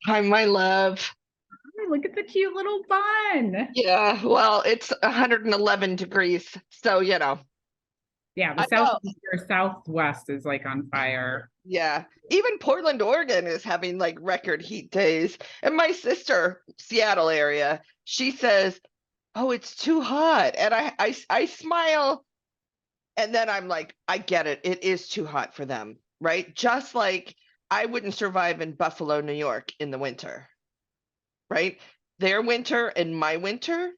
Hi, my love. Hi, look at the cute little bun. Yeah, well, it's 111 degrees, so Yeah, the I know. southwest is like on fire. Yeah, even Portland, Oregon is having like record heat days. And my sister, Seattle area, she says, "Oh, it's too hot." And I smile, and then I'm like, I get it. It is too hot for them, right? Just like I wouldn't survive in Buffalo, New York in the winter, right? Their winter and my winter,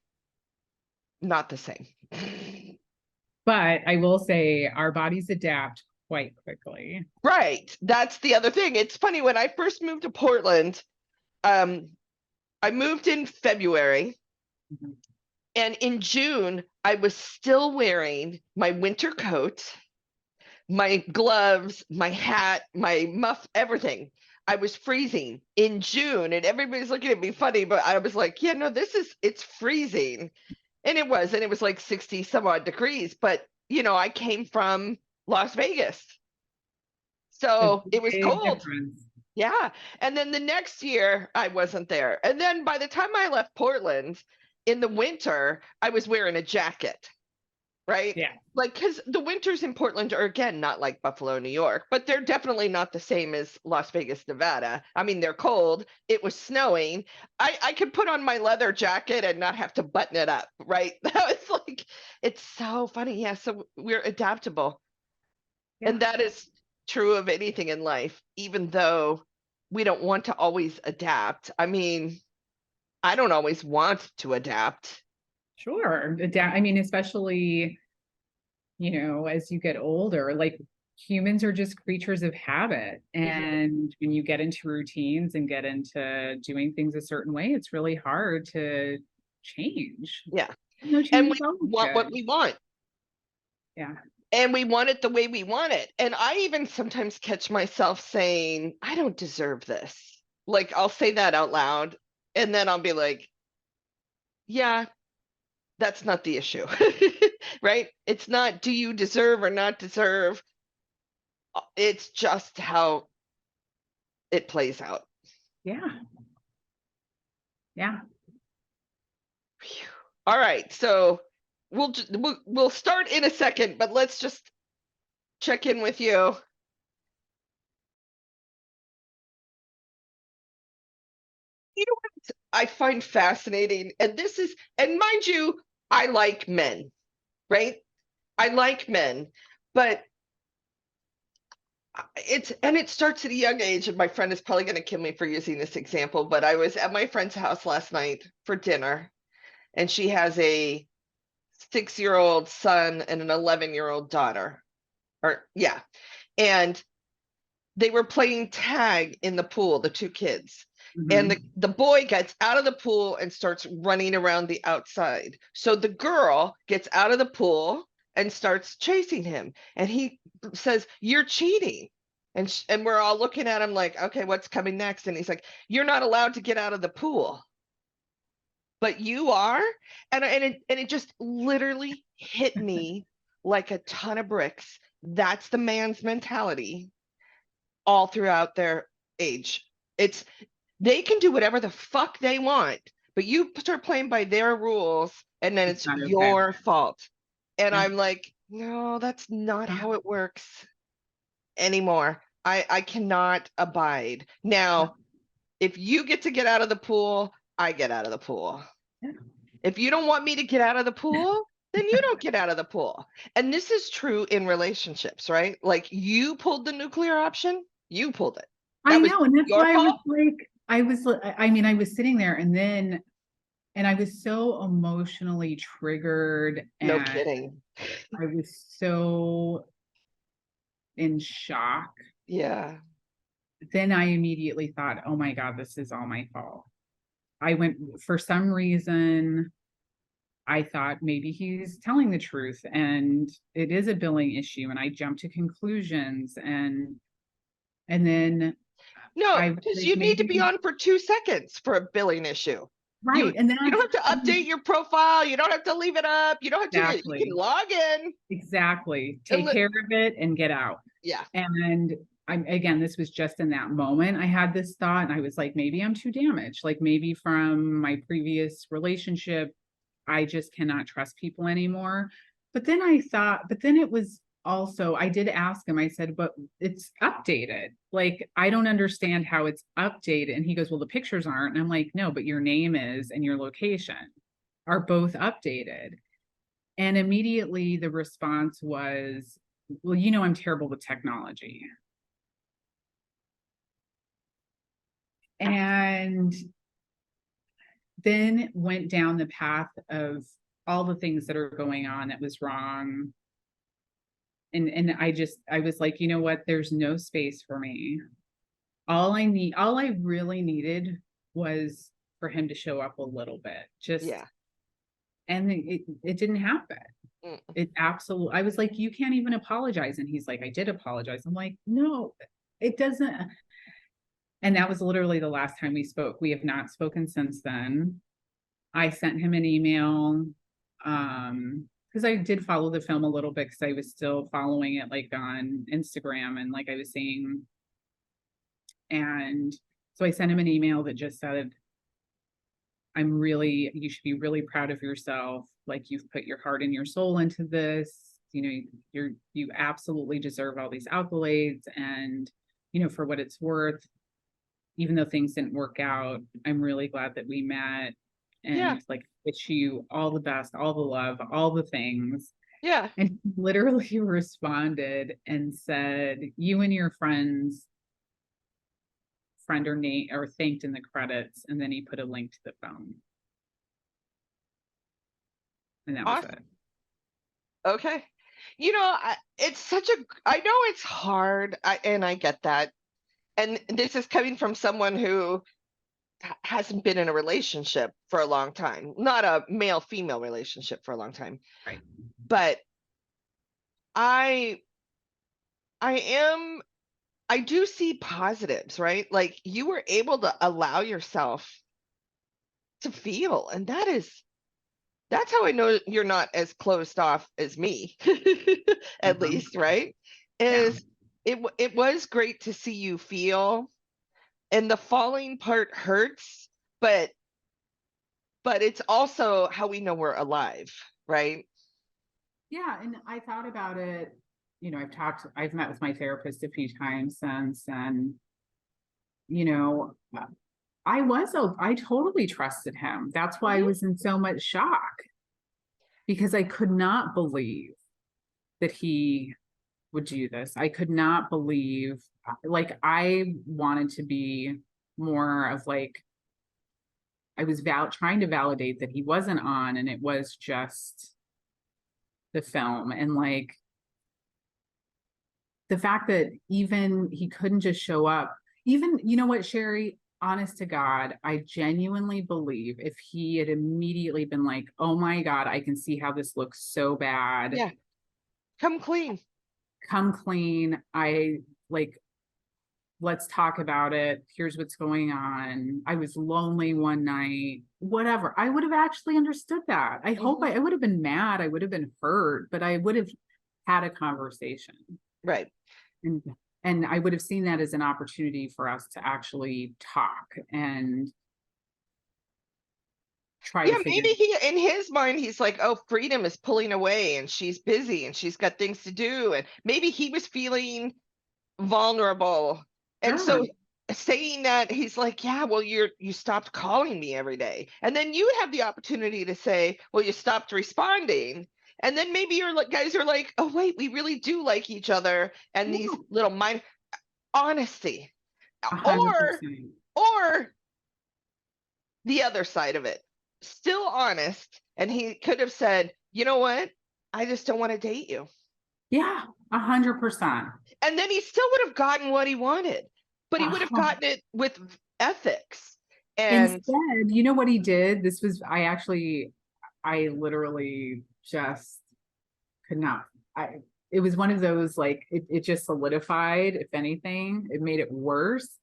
not the same. But I will say our bodies adapt quite quickly. Right. That's the other thing. It's funny when I first moved to Portland, um, I moved in February, Mhm. and in June, I was still wearing my winter coat, my gloves, my hat, my muff, everything. I was freezing in June, and everybody's looking at me funny, but I was like, yeah, no, it's freezing. And it was like 60 some odd degrees. But, I came from Las Vegas. A So it was big cold. difference. Yeah. And then the next year, I wasn't there. And then by the time I left Portland in the winter, I was wearing a jacket, right? Yeah. Like, because the winters in Portland are, again, not like Buffalo, New York, but they're definitely not the same as Las Vegas, Nevada. I mean, they're cold. It was snowing. I could put on my leather jacket and not have to button it up, right? That was like, it's so funny. Yeah. So we're adaptable. Yeah. And that is true of anything in life, even though we don't want to always adapt. I mean, I don't always want to adapt. Sure. I mean, especially, as you get older, like humans are just creatures of habit. Mhm. And when you get into routines and get into doing things a certain way, it's really hard to change. Yeah. No And change we is always want what good. we want, Yeah. and we want it the way we want it. And I even sometimes catch myself saying, I don't deserve this. Like, I'll say that out loud, and then I'll be like, yeah, that's not the issue. Right? It's not, do you deserve or not deserve? It's just how it plays out. Yeah. Yeah. Phew. All right, so we'll start in a second, but let's just check in with you. You know what I find fascinating, and mind you, I like men, right? I like men, but it starts at a young age, and my friend is probably going to kill me for using this example, but I was at my friend's house last night for dinner, and she has a 6-year-old son and an 11-year-old daughter. Or yeah. And they were playing tag in the pool, the two kids. And the, Mhm. the boy gets out of the pool and starts running around the outside. So the girl gets out of the pool and starts chasing him. And he says, "You're cheating." And we're all looking at him like, okay, what's coming next? And he's like, "You're not allowed to get out of the pool, but you are." And it just literally hit me like a ton of bricks. That's the man's mentality all throughout their age. It's They can do whatever the fuck they want, but you start playing by their rules, and then It's it's not okay. your fault. And Yeah. I'm like, no, that's not how it works anymore. I cannot abide. Yeah. Now, if you get to get out of the pool, I get out of the pool. Yeah. If you don't want me to get out of the pool, then you don't get out of the pool. And this is true in relationships, right? Like, you pulled the nuclear option, you pulled it. I That was know. And that's your why I was fault? like, I mean, I was sitting there and I was so emotionally triggered No and kidding. I was so in shock. Yeah. Then I immediately thought, oh my God, this is all my fault. I went, for some reason, I thought maybe he's telling the truth and it is a billing issue. And I jumped to conclusions and then No, I was because like, you need to be maybe, on for 2 seconds for a billing issue. You right. And then you don't have to I update your profile. You don't have to leave it up. You don't have to. You can exactly, log in. exactly And take care of it and get out. yeah. And again, this was just in that moment. I had this thought and I was like, maybe I'm too damaged. Like maybe from my previous relationship, I just cannot trust people anymore. But then I thought, but then it was also, I did ask him, I said, but it's updated. Like, I don't understand how it's updated. And he goes, well, the pictures aren't. And I'm like, no, but your name is and your location are both updated. And immediately the response was, well, you know, I'm terrible with technology. And then went down the path of all the things that are going on that was wrong. And I was like, you know what, there's no space for me. All I really needed was for him to show up a little bit, just, Yeah. and it didn't happen. Mm. It absolutely, I was like, you can't even apologize. And he's like, I did apologize. I'm like, no, it doesn't. And that was literally the last time we spoke. We have not spoken since then. I sent him an email, because I did follow the film a little bit because I was still following it like on Instagram and like I was saying. And so I sent him an email that just said, you should be really proud of yourself. Like you've put your heart and your soul into this. You know, you absolutely deserve all these accolades. And, you know, for what it's worth, even though things didn't work out, I'm really glad that we met. And Yeah. like wish you all the best, all the love, all the things. Yeah. And he literally responded and said, you and your friend or Nate are thanked in the credits. And then he put a link to the phone. And that was Awesome. it. Okay. You know, it's such a, I know it's hard, and I get that. And this is coming from someone who hasn't been in a relationship for a long time, not a male female relationship for a long time. Right. But I am, I do see positives, right? Like you were able to allow yourself to feel, and that's how I know you're not as closed off as me, at Mhm. least, right? Yeah. Is it was great to see you feel, and the falling part hurts, but it's also how we know we're alive, right? Yeah. And I thought about it, you know, I've met with my therapist a few times since, and, you know, I totally trusted him. That's why I Mhm. was in so much shock because I could not believe that he would do this. I could not believe, like, I wanted to be more of like, I was trying to validate that he wasn't on and it was just the film. And like the fact that even he couldn't just show up, even, you know what, Sherry, honest to God, I genuinely believe if he had immediately been like, oh my God, I can see how this looks so bad, Yeah, come clean. come clean. I like, let's talk about it. Here's what's going on. I was lonely one night, whatever. I would have actually understood that. Mhm. I would have been mad. I would have been hurt, but I would have had a conversation. Right. And I would have seen that as an opportunity for us to actually talk and try to Yeah, figure. maybe he in his mind he's like, "Oh, freedom is pulling away and she's busy and she's got things to do." And maybe he was feeling vulnerable. And Sure. so saying that, he's like, "Yeah, well, you stopped calling me every day." And then you have the opportunity to say, "Well, you stopped responding." And then maybe you're like, guys are like, "Oh, wait, we really do like each other." And Yeah, these little mind honesty. hundred Or percent. or the other side of it, still honest, and he could have said, "You know what? I just don't want to date you." Yeah, 100%. And then he still would have gotten what he wanted, but he would have gotten it with ethics. And Instead, you know what he did? I literally just could not. It was one of those like it just solidified. If anything, it made it worse.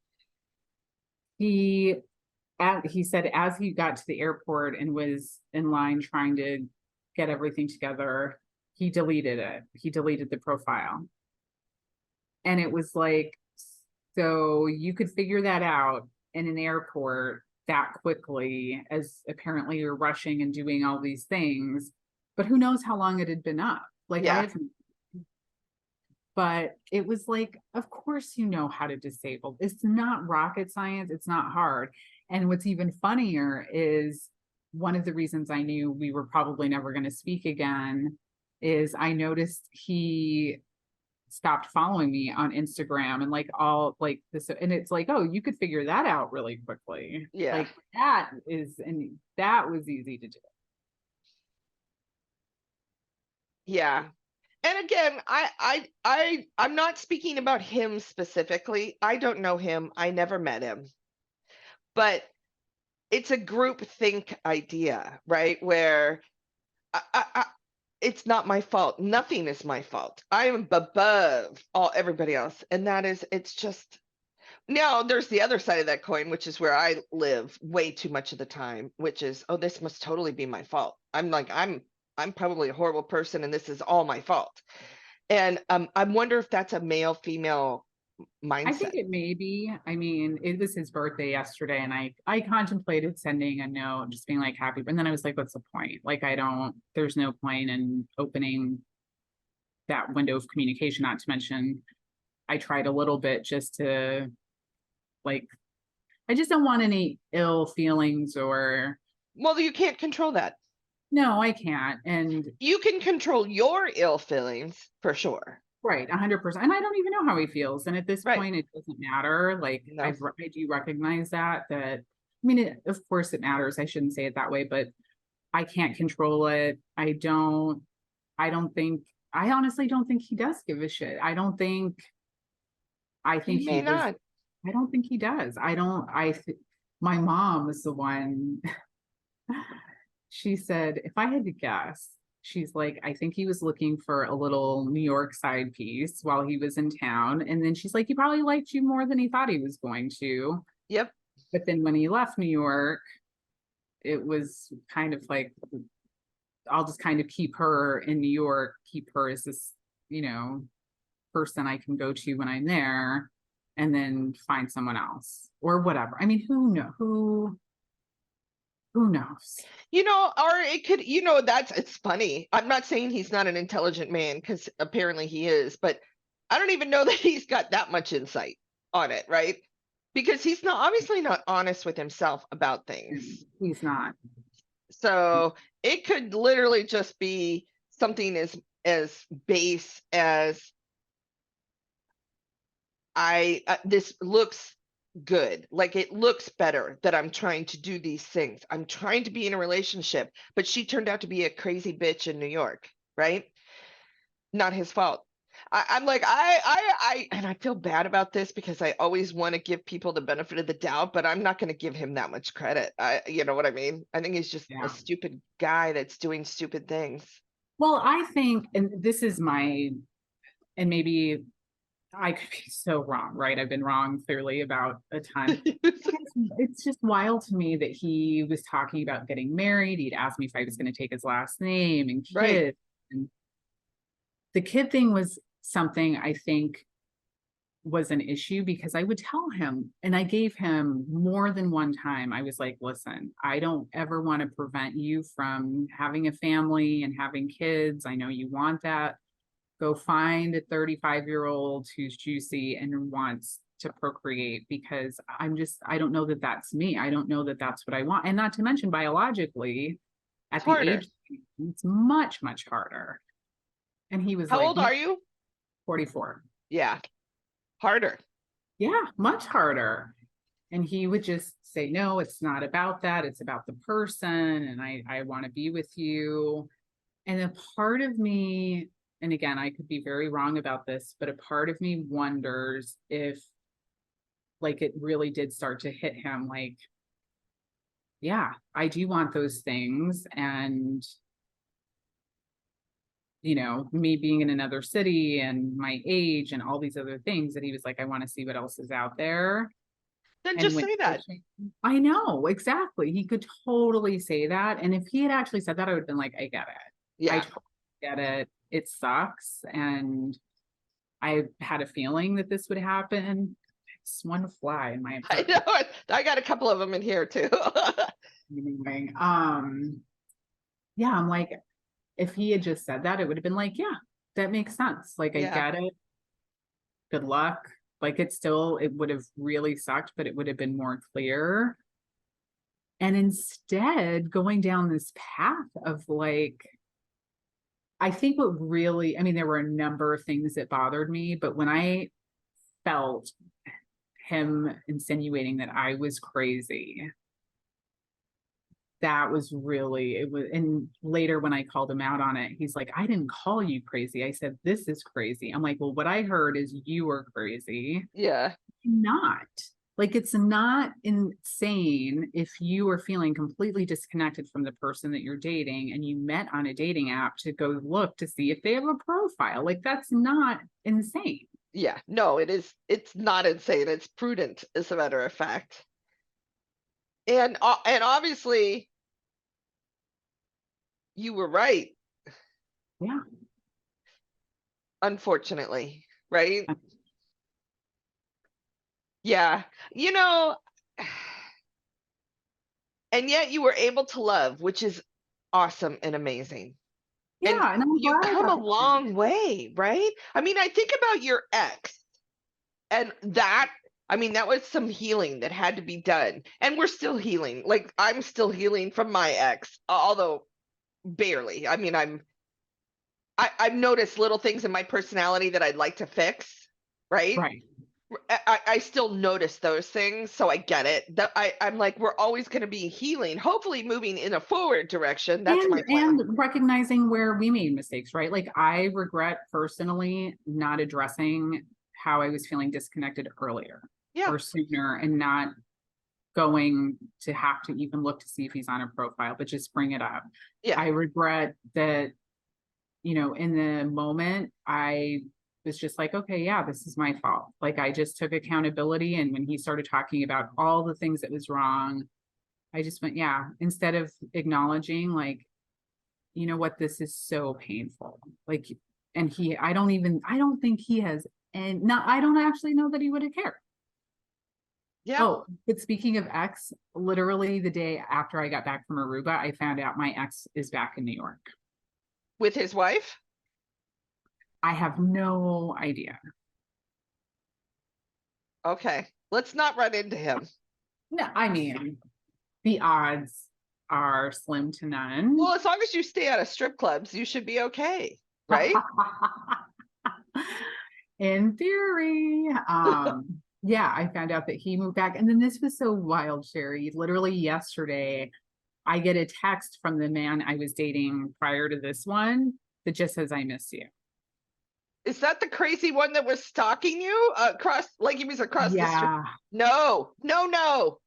He he said as he got to the airport and was in line trying to get everything together, he deleted it. He deleted the profile, and it was like So you could figure that out in an airport that quickly, as apparently you're rushing and doing all these things. But who knows how long it had been up? Like I Yeah. have, but it was like, of course you know how to disable. It's not rocket science. It's not hard. And what's even funnier is one of the reasons I knew we were probably never going to speak again is I noticed he stopped following me on Instagram and like all like this, and it's like, oh, you could figure that out really quickly. Yeah. Like that is, and that was easy to do. Yeah. And again, I'm not speaking about him specifically. I don't know him. I never met him. But it's a group think idea, right? Where it's not my fault. Nothing is my fault. I am above everybody else. And that is, it's just, now there's the other side of that coin, which is where I live way too much of the time, which is, oh, this must totally be my fault. I'm probably a horrible person and this is all my fault. And I wonder if that's a male female I think mindset. it may be. I mean, it was his birthday yesterday, and I contemplated sending a note, just being like happy. But then I was like, what's the point? Like, I don't. There's no point in opening that window of communication. Not to mention, I tried a little bit just to like. I just don't want any ill feelings or Well, you can't control that. no, I can't. And You can control your ill feelings for sure. right, 100%. And I don't even know how he feels. And at this Right. point, it doesn't matter. Like No. I do recognize that. I mean, of course, it matters. I shouldn't say it that way, but I can't control it. I don't think. I honestly don't think he does give a shit. I don't think. I He think he may was. not. I don't think he does. I don't. My mom was the one. She said, if I had to guess, she's like, I think he was looking for a little New York side piece while he was in town. And then she's like, he probably liked you more than he thought he was going to. Yep. But then when he left New York, it was kind of like, I'll just kind of keep her in New York, keep her as this, person I can go to when I'm there, and then find someone else or whatever. I mean, who knows? Or it could, it's funny. I'm not saying he's not an intelligent man because apparently he is, but I don't even know that he's got that much insight on it, right? Because he's obviously not honest with himself about things. He's not. So it could literally just be something as base as this looks good. Like it looks better that I'm trying to do these things. I'm trying to be in a relationship, but she turned out to be a crazy bitch in New York, right? Not his fault. I'm like, and I feel bad about this because I always want to give people the benefit of the doubt, but I'm not going to give him that much credit. You know what I mean? I think he's just a stupid guy that's doing stupid things. Well, I think, and this is and maybe I could be so wrong, right? I've been wrong clearly about a ton. It's just wild to me that he was talking about getting married. He'd asked me if I was going to take his last name and kids. Right. And the kid thing was something I think was an issue because I would tell him, and I gave him more than one time. I was like, listen, I don't ever want to prevent you from having a family and having kids. I know you want that. Go find a 35-year-old who's juicy and wants to procreate because I don't know that that's me. I don't know that that's what I want. And not to mention biologically, at the age, it's much, much harder. And he was How like, old are you? 44. Yeah. Harder. Yeah, much harder. And he would just say, no, it's not about that. It's about the person. And I want to be with you. And a part of me, and again, I could be very wrong about this, but a part of me wonders if like it really did start to hit him like, yeah, I do want those things. And, me being in another city and my age and all these other things that he was like, I want to see what else is out there. Then just say that. I know, exactly. He could totally say that. And if he had actually said that, I would have been like, I get it. Yeah. I totally get it. It sucks. And I had a feeling that this would happen. one fly in my I apartment. know it. I got a couple of them in here too. Anyway, yeah, I'm like, if he had just said that, it would have been like, yeah, that makes sense. Like, I Yeah. get it. Good luck. Like, it would have really sucked, but it would have been more clear. And instead, going down this path of like, I think what really, I mean, there were a number of things that bothered me, but when I felt him insinuating that I was crazy, that was really, it was. And later when I called him out on it, he's like, I didn't call you crazy. I said, this is crazy. I'm like, well, what I heard is you were crazy. Yeah. Not. Like, it's not insane if you are feeling completely disconnected from the person that you're dating and you met on a dating app to go look to see if they have a profile. Like, that's not insane. Yeah. No, it is. It's not insane. It's prudent, as a matter of fact. And obviously you were right, Yeah. unfortunately, right? Yeah. You know, and yet you were able to love, which is awesome and amazing. And Yeah. And I'm you've glad I come a got that. long way, right? I mean, I think about your ex and that, I mean, that was some healing that had to be done. And we're still healing. Like, I'm still healing from my ex, although barely. I mean, I've noticed little things in my personality that I'd like to fix, right? Right. I still notice those things, so I get it. I'm like, we're always going to be healing, hopefully moving in a forward direction. That's my plan. And recognizing where we made mistakes, right? Like, I regret personally not addressing how I was feeling disconnected earlier Yeah, or sooner, and not going to have to even look to see if he's on a profile, but just bring it up. yeah, I regret that, in the moment, I was just like, okay, yeah, this is my fault. Like, I just took accountability. And when he started talking about all the things that was wrong, I just went, yeah, instead of acknowledging, like, you know what, this is so painful. Like, and I don't think he has, and not, I don't actually know that he would have cared. yeah. Oh, but speaking of ex, literally the day after I got back from Aruba, I found out my ex is back in New York. With his wife. I have no idea. Okay, let's not run into him. No, I mean, the odds are slim to none. Well, as long as you stay out of strip clubs, you should be okay, right? In theory. Yeah, I found out that he moved back. And then this was so wild, Sherry. Literally yesterday, I get a text from the man I was dating prior to this one that just says, I miss you. Is that the crazy one that was stalking you across, like he was across the street? Yeah. No, no, no.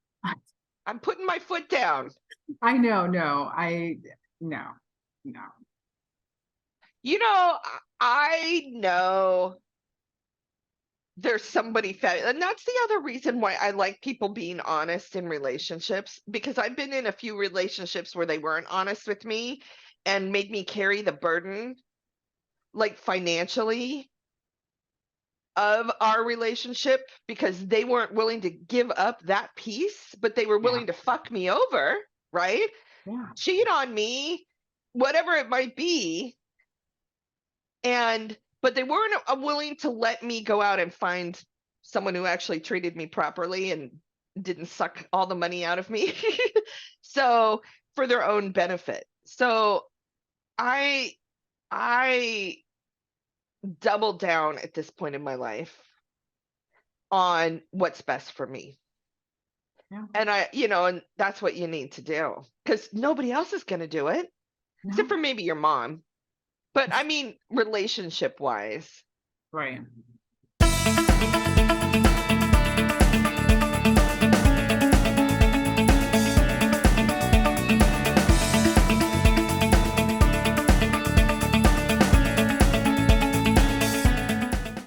I'm putting my foot down. I know, no, no, no. You know, I know there's somebody and that's the other reason why I like people being honest in relationships, because I've been in a few relationships where they weren't honest with me and made me carry the burden, like financially, of our relationship because they weren't willing to give up that piece, but they were Yeah, willing to fuck me over, right? yeah, Cheat on me, whatever it might be. But they weren't willing to let me go out and find someone who actually treated me properly and didn't suck all the money out of me. So for their own benefit. So I double down at this point in my life on what's best for me. yeah. And and that's what you need to do because nobody else is going to do it except No, for maybe your mom. But I mean, relationship wise. right.